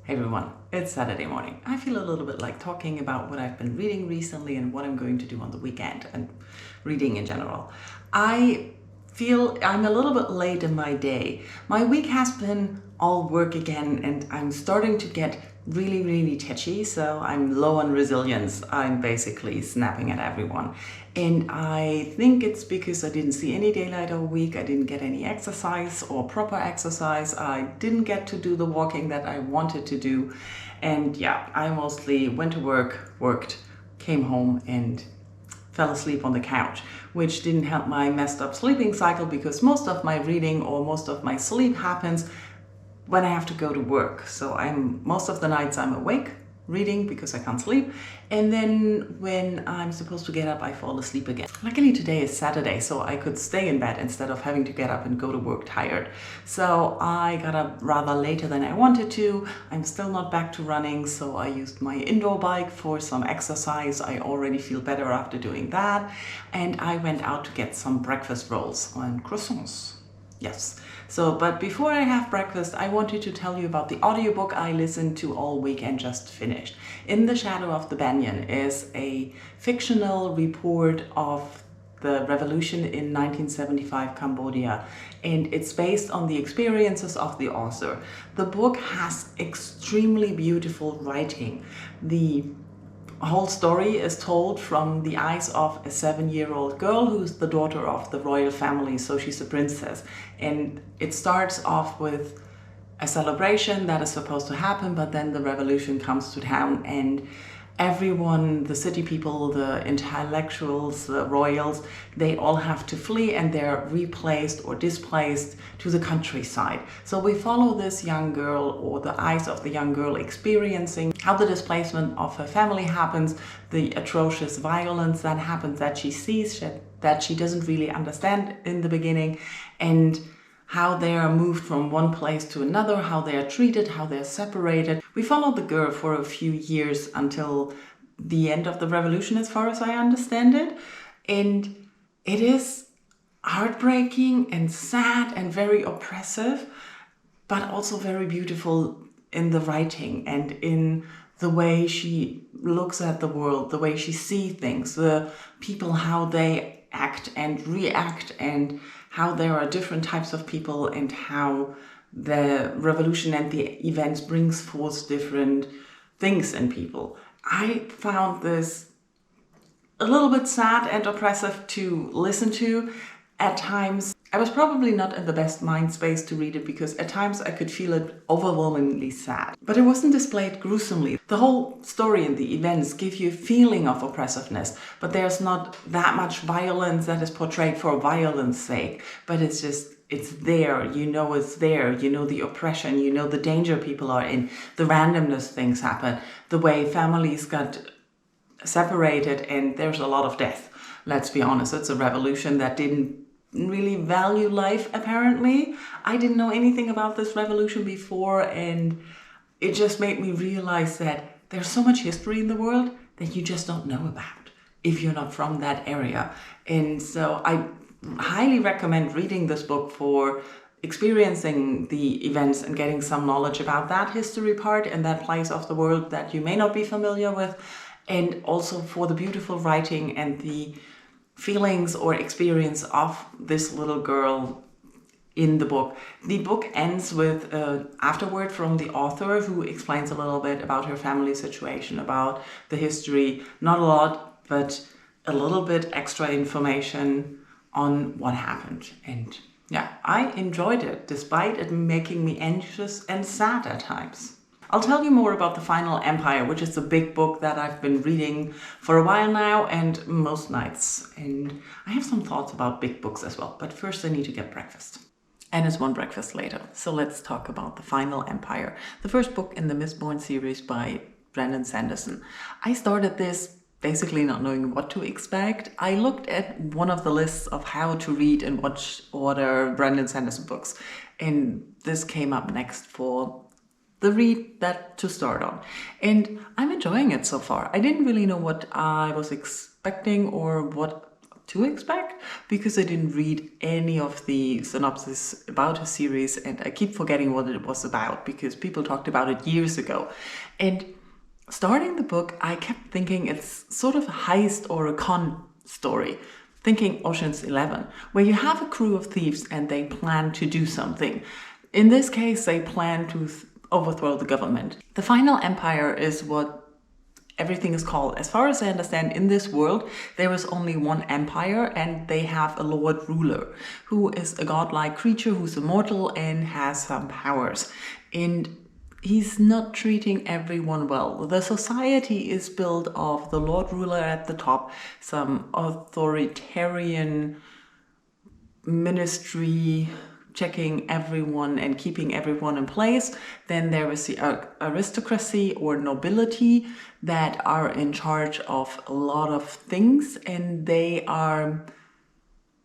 Hey everyone, it's Saturday morning. I feel a little bit like talking about what I've been reading recently and what I'm going to do on the weekend and reading in general. I feel I'm a little bit late in my day. My week has been all work again and I'm starting to get really tetchy, so I'm low on resilience. I'm basically snapping at everyone. And I think it's because I didn't see any daylight all week, I didn't get any exercise or proper exercise, I didn't get to do the walking that I wanted to do. And yeah, I mostly went to work, worked, came home and fell asleep on the couch, which didn't help my messed up sleeping cycle because most of my reading or most of my sleep happens when I have to go to work. So most of the nights I'm awake reading because I can't sleep, and then when I'm supposed to get up I fall asleep again. Luckily today is Saturday, so I could stay in bed instead of having to get up and go to work tired. So I got up rather later than I wanted to. I'm still not back to running, so I used my indoor bike for some exercise. I already feel better after doing that, and I went out to get some breakfast rolls and croissants. Yes. So, but before I have breakfast, I wanted to tell you about the audiobook I listened to all week and just finished. In the Shadow of the Banyan is a fictional report of the revolution in 1975 Cambodia, and it's based on the experiences of the author. The book has extremely beautiful writing. The whole story is told from the eyes of a 7-year-old girl who's the daughter of the royal family, so she's a princess. And it starts off with a celebration that is supposed to happen, but then the revolution comes to town and everyone, the city people, the intellectuals, the royals, they all have to flee and they're replaced or displaced to the countryside. So we follow this young girl, or the eyes of the young girl, experiencing how the displacement of her family happens, the atrocious violence that happens, that she sees, that she doesn't really understand in the beginning, and how they are moved from one place to another, how they are treated, how they're separated. We followed the girl for a few years until the end of the revolution, as far as I understand it. And it is heartbreaking and sad and very oppressive, but also very beautiful in the writing and in the way she looks at the world, the way she sees things, the people, how they act and react, and how there are different types of people, and how the revolution and the events brings forth different things in people. I found this a little bit sad and oppressive to listen to at times. I was probably not in the best mind space to read it because at times I could feel it overwhelmingly sad. But it wasn't displayed gruesomely. The whole story and the events give you a feeling of oppressiveness, but there's not that much violence that is portrayed for violence sake, but it's there, you know it's there, you know the oppression, you know the danger people are in, the randomness things happen, the way families got separated, and there's a lot of death. Let's be honest, it's a revolution that didn't really value life, apparently. I didn't know anything about this revolution before, and it just made me realize that there's so much history in the world that you just don't know about if you're not from that area. And so I highly recommend reading this book for experiencing the events and getting some knowledge about that history part and that place of the world that you may not be familiar with, and also for the beautiful writing and the feelings or experience of this little girl in the book. The book ends with an afterword from the author who explains a little bit about her family situation, about the history. Not a lot, but a little bit extra information on what happened. And yeah, I enjoyed it, despite it making me anxious and sad at times. I'll tell you more about The Final Empire, which is a big book that I've been reading for a while now and most nights. And I have some thoughts about big books as well, but first I need to get breakfast. And it's one breakfast later, so let's talk about The Final Empire, the first book in the Mistborn series by Sanderson. I started this basically not knowing what to expect. I looked at one of the lists of how to read in which order Sanderson books, and this came up next for the read that to start on. And I'm enjoying it so far. I didn't really know what I was expecting or what to expect because I didn't read any of the synopsis about his series, and I keep forgetting what it was about because people talked about it years ago. And starting the book, I kept thinking it's sort of a heist or a con story, thinking Ocean's 11, where you have a crew of thieves and they plan to do something. In this case, they plan to overthrow the government. The final empire is what everything is called. As far as I understand, in this world, there is only one empire, and they have a lord ruler who is a godlike creature who's immortal and has some powers. And he's not treating everyone well. The society is built of the lord ruler at the top, some authoritarian ministry checking everyone and keeping everyone in place. Then there is the aristocracy or nobility that are in charge of a lot of things, and they are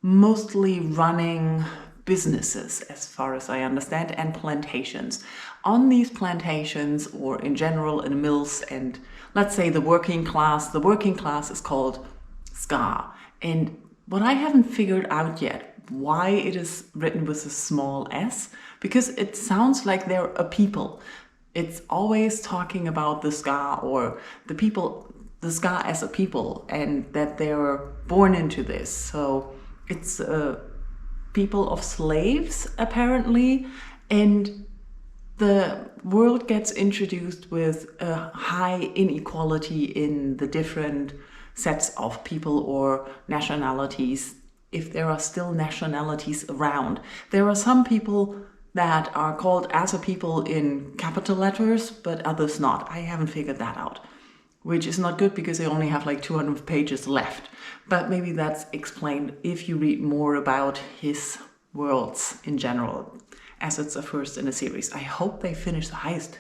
mostly running businesses, as far as I understand, and plantations. On these plantations, or in general in mills, and let's say the working class is called ska. And what I haven't figured out yet, why it is written with a small s, because it sounds like they're a people. It's always talking about the ska, or the people, the ska as a people, and that they were born into this. So it's people of slaves, apparently, and the world gets introduced with a high inequality in the different sets of people or nationalities, if there are still nationalities around. There are some people that are called as a people in capital letters, but others not. I haven't figured that out, which is not good because I only have like 200 pages left. But maybe that's explained if you read more about his worlds in general, as it's a first in a series. I hope they finish the heist,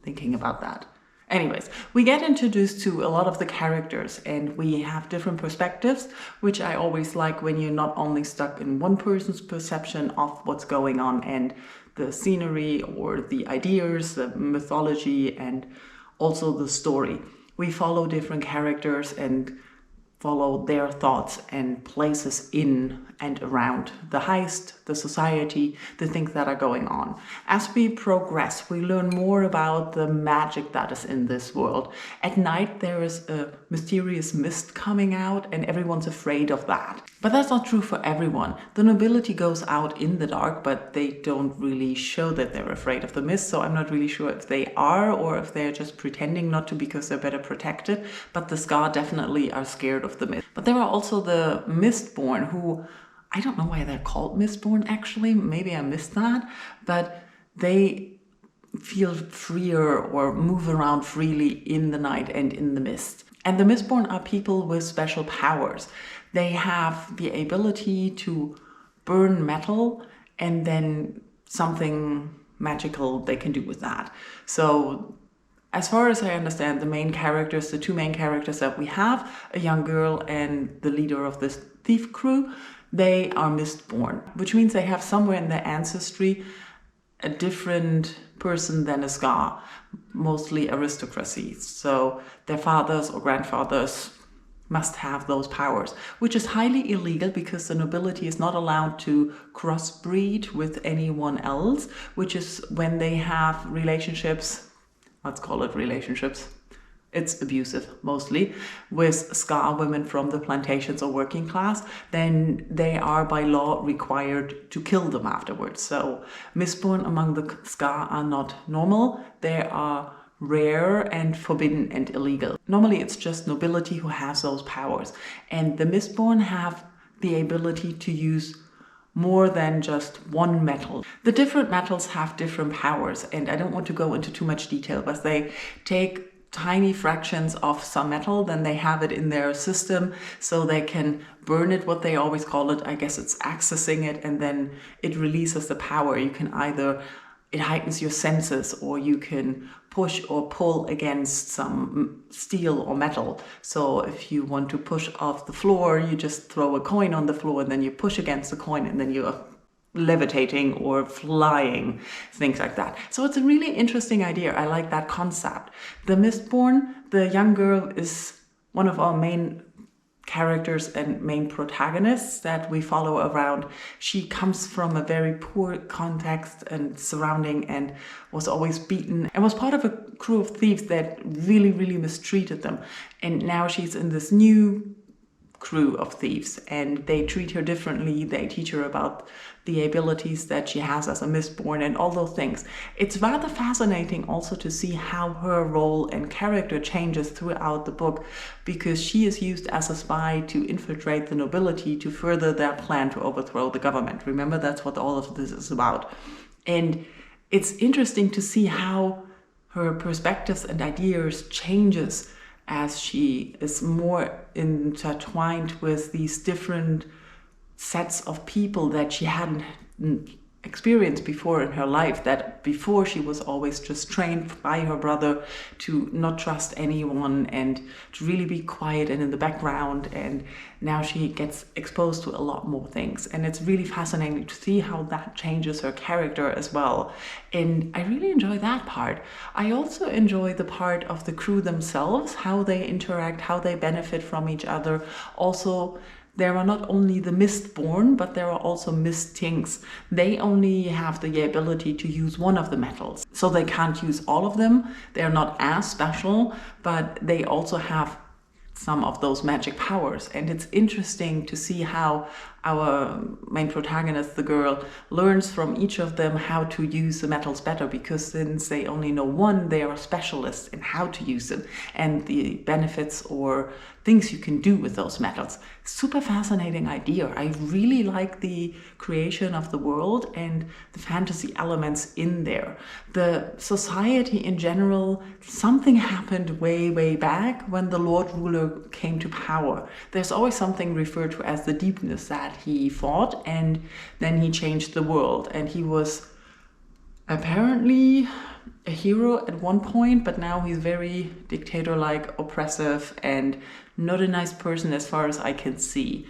thinking about that. Anyways, we get introduced to a lot of the characters, and we have different perspectives, which I always like when you're not only stuck in one person's perception of what's going on and the scenery or the ideas, the mythology, and also the story. We follow different characters and follow their thoughts and places in and around the heist, the society, the things that are going on. As we progress, we learn more about the magic that is in this world. At night, there is a mysterious mist coming out, and everyone's afraid of that. But that's not true for everyone. The nobility goes out in the dark, but they don't really show that they're afraid of the mist, so I'm not really sure if they are or if they're just pretending not to because they're better protected. But the Scar definitely are scared of the mist. But there are also the Mistborn, who, I don't know why they're called Mistborn actually, maybe I missed that, but they feel freer or move around freely in the night and in the mist. And the Mistborn are people with special powers. They have the ability to burn metal, and then something magical they can do with that. So as far as I understand, the main characters, the two main characters that we have, a young girl and the leader of this thief crew, they are Mistborn, which means they have somewhere in their ancestry a different person than a Scar, mostly aristocracy. So their fathers or grandfathers must have those powers, which is highly illegal because the nobility is not allowed to crossbreed with anyone else, which is when they have relationships, let's call it relationships, it's abusive mostly, with Scar women from the plantations or working class, then they are by law required to kill them afterwards. So Mistborn among the Scar are not normal, they are rare and forbidden and illegal. Normally it's just nobility who has those powers, and the Mistborn have the ability to use more than just one metal. The different metals have different powers, and I don't want to go into too much detail, but they take tiny fractions of some metal, then they have it in their system so they can burn it, what they always call it. I guess it's accessing it, and then it releases the power. You can either, it heightens your senses, or you can push or pull against some steel or metal. So if you want to push off the floor, you just throw a coin on the floor, and then you push against the coin, and then you're levitating or flying, things like that. So it's a really interesting idea. I like that concept. The Mistborn, the young girl, is one of our main characters and main protagonists that we follow around. She comes from a very poor context and surrounding and was always beaten and was part of a crew of thieves that really, really mistreated them. And now she's in this new crew of thieves and they treat her differently. They teach her about the abilities that she has as a Mistborn and all those things. It's rather fascinating also to see how her role and character changes throughout the book, because she is used as a spy to infiltrate the nobility to further their plan to overthrow the government. Remember, that's what all of this is about. And it's interesting to see how her perspectives and ideas changes as she is more intertwined with these different sets of people that she hadn't experienced before in her life. That before she was always just trained by her brother to not trust anyone and to really be quiet and in the background, and now she gets exposed to a lot more things, and it's really fascinating to see how that changes her character as well. And I really enjoy that part. I also enjoy the part of the crew themselves, how they interact, how they benefit from each other. Also, there are not only the Mistborn, but there are also Mistings. They only have the ability to use one of the metals, so they can't use all of them. They're not as special, but they also have some of those magic powers. And it's interesting to see how our main protagonist, the girl, learns from each of them how to use the metals better, because since they only know one, they are specialists in how to use them and the benefits or things you can do with those metals. Super fascinating idea. I really like the creation of the world and the fantasy elements in there. The society in general, something happened way, way back when the Lord Ruler came to power. There's always something referred to as the deepness that he fought, and then he changed the world. And he was apparently a hero at one point, but now he's very dictator-like, oppressive, and not a nice person as far as I can see.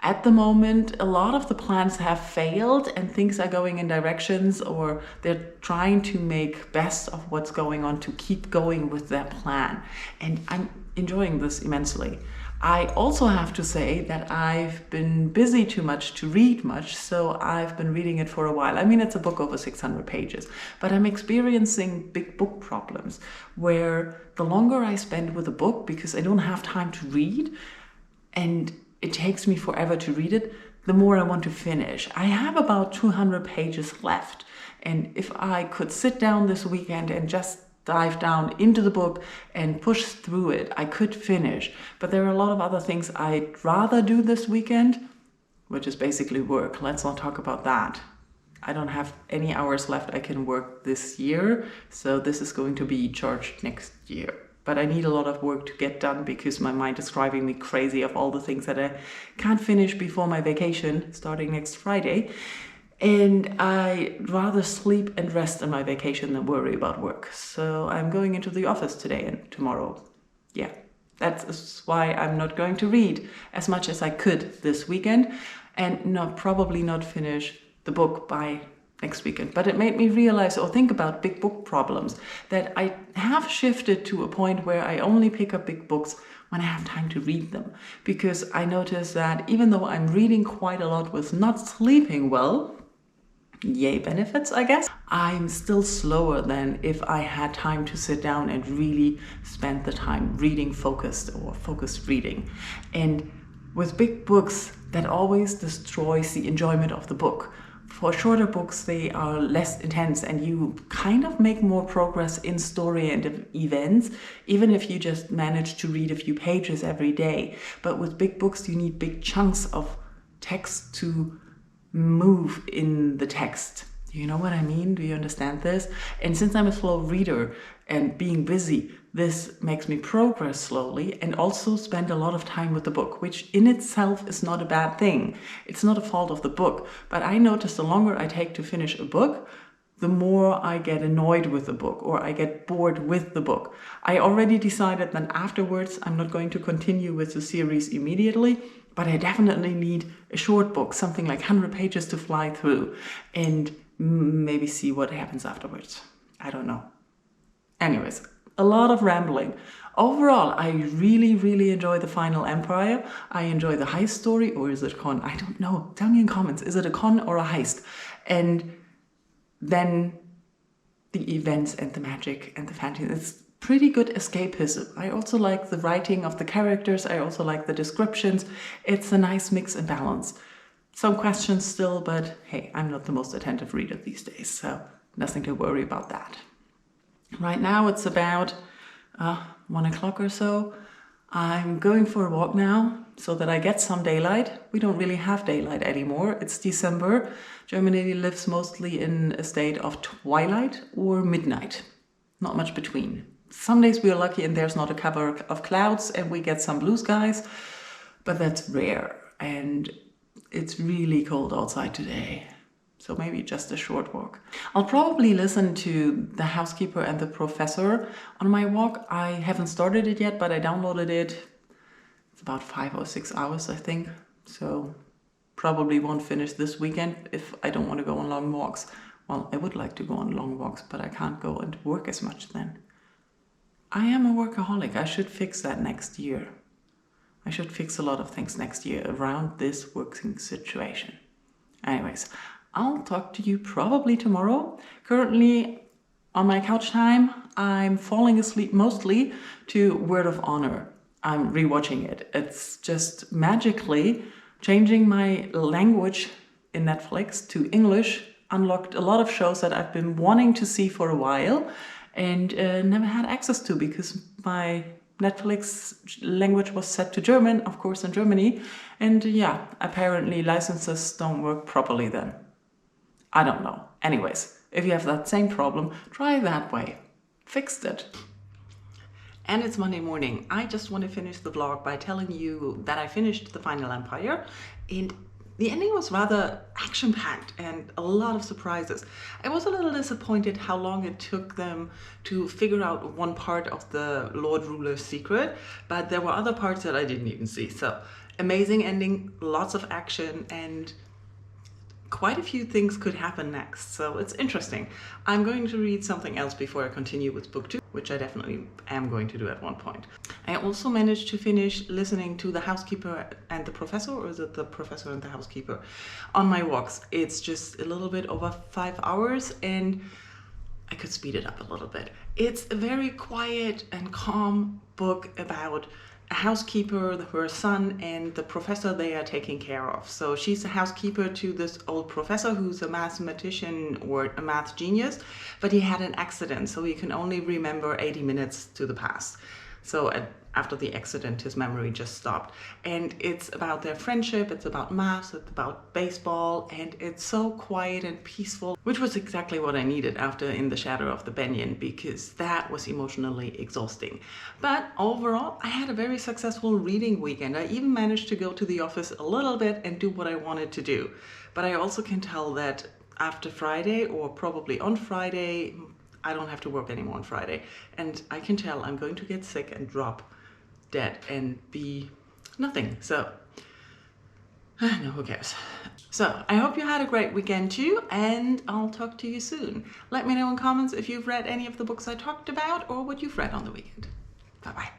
At the moment, a lot of the plans have failed and things are going in directions, or they're trying to make best of what's going on to keep going with their plan. And I'm enjoying this immensely. I also have to say that I've been busy too much to read much, so I've been reading it for a while. I mean, it's a book over 600 pages, but I'm experiencing big book problems where the longer I spend with a book, because I don't have time to read, and it takes me forever to read it, the more I want to finish. I have about 200 pages left, and if I could sit down this weekend and just dive down into the book and push through it, I could finish. But there are a lot of other things I'd rather do this weekend, which is basically work. Let's not talk about that. I don't have any hours left I can work this year, so this is going to be charged next year. But I need a lot of work to get done because my mind is driving me crazy of all the things that I can't finish before my vacation starting next Friday. And I'd rather sleep and rest on my vacation than worry about work. So I'm going into the office today and tomorrow. Yeah, that's why I'm not going to read as much as I could this weekend, and probably not finish the book by next weekend. But it made me realize or think about big book problems, that I have shifted to a point where I only pick up big books when I have time to read them. Because I notice that even though I'm reading quite a lot with not sleeping well, yay benefits, I guess, I'm still slower than if I had time to sit down and really spend the time reading focused reading. And with big books, that always destroys the enjoyment of the book. For shorter books, they are less intense and you kind of make more progress in story and events, even if you just manage to read a few pages every day. But with big books, you need big chunks of text to move in the text. You know what I mean? Do you understand this? And since I'm a slow reader and being busy, this makes me progress slowly and also spend a lot of time with the book, which in itself is not a bad thing. It's not a fault of the book, but I notice the longer I take to finish a book, the more I get annoyed with the book or I get bored with the book. I already decided that afterwards I'm not going to continue with the series immediately, but I definitely need a short book, something like 100 pages to fly through and maybe see what happens afterwards. I don't know. Anyways, a lot of rambling. Overall, I really, really enjoy The Final Empire. I enjoy the heist story, or is it a con? I don't know. Tell me in comments, is it a con or a heist? And then the events and the magic and the fantasy. It's pretty good escapism. I also like the writing of the characters. I also like the descriptions. It's a nice mix and balance. Some questions still, but hey, I'm not the most attentive reader these days, so nothing to worry about that. Right now it's about 1 o'clock or so. I'm going for a walk now so that I get some daylight. We don't really have daylight anymore. It's December. Germany lives mostly in a state of twilight or midnight. Not much between. Some days we are lucky and there's not a cover of clouds and we get some blue skies, but that's rare. And it's really cold outside today. So maybe just a short walk. I'll probably listen to The Housekeeper and the Professor on my walk. I haven't started it yet, but I downloaded it. It's about 5 or 6 hours, I think. So probably won't finish this weekend if I don't want to go on long walks. Well, I would like to go on long walks, but I can't go and work as much then. I am a workaholic. I should fix that next year. I should fix a lot of things next year around this working situation. Anyways, I'll talk to you probably tomorrow. Currently, on my couch time, I'm falling asleep mostly to Word of Honor. I'm rewatching it. It's just magically changing my language in Netflix to English, unlocked a lot of shows that I've been wanting to see for a while and never had access to because my Netflix language was set to German, of course, in Germany. And yeah, apparently licenses don't work properly then. I don't know. Anyways, if you have that same problem, try that way. Fixed it. And it's Monday morning. I just want to finish the vlog by telling you that I finished The Final Empire and the ending was rather action-packed and a lot of surprises. I was a little disappointed how long it took them to figure out one part of the Lord Ruler's secret, but there were other parts that I didn't even see. So amazing ending, lots of action, and quite a few things could happen next, so it's interesting. I'm going to read something else before I continue with book 2, which I definitely am going to do at one point. I also managed to finish listening to The Housekeeper and the Professor, or is it The Professor and the Housekeeper, on my walks. It's just a little bit over 5 hours and I could speed it up a little bit. It's a very quiet and calm book about a housekeeper, her son, and the professor they are taking care of. So she's a housekeeper to this old professor who's a mathematician or a math genius, but he had an accident, so he can only remember 80 minutes to the past. So after the accident, his memory just stopped. And it's about their friendship, it's about maths, it's about baseball, and it's so quiet and peaceful, which was exactly what I needed after In the Shadow of the Banyan, because that was emotionally exhausting. But overall, I had a very successful reading weekend. I even managed to go to the office a little bit and do what I wanted to do. But I also can tell that after Friday, or probably on Friday, I don't have to work anymore on Friday. And I can tell I'm going to get sick and drop dead and be nothing. So, no, who cares? So, I hope you had a great weekend too, and I'll talk to you soon. Let me know in comments if you've read any of the books I talked about or what you've read on the weekend. Bye-bye.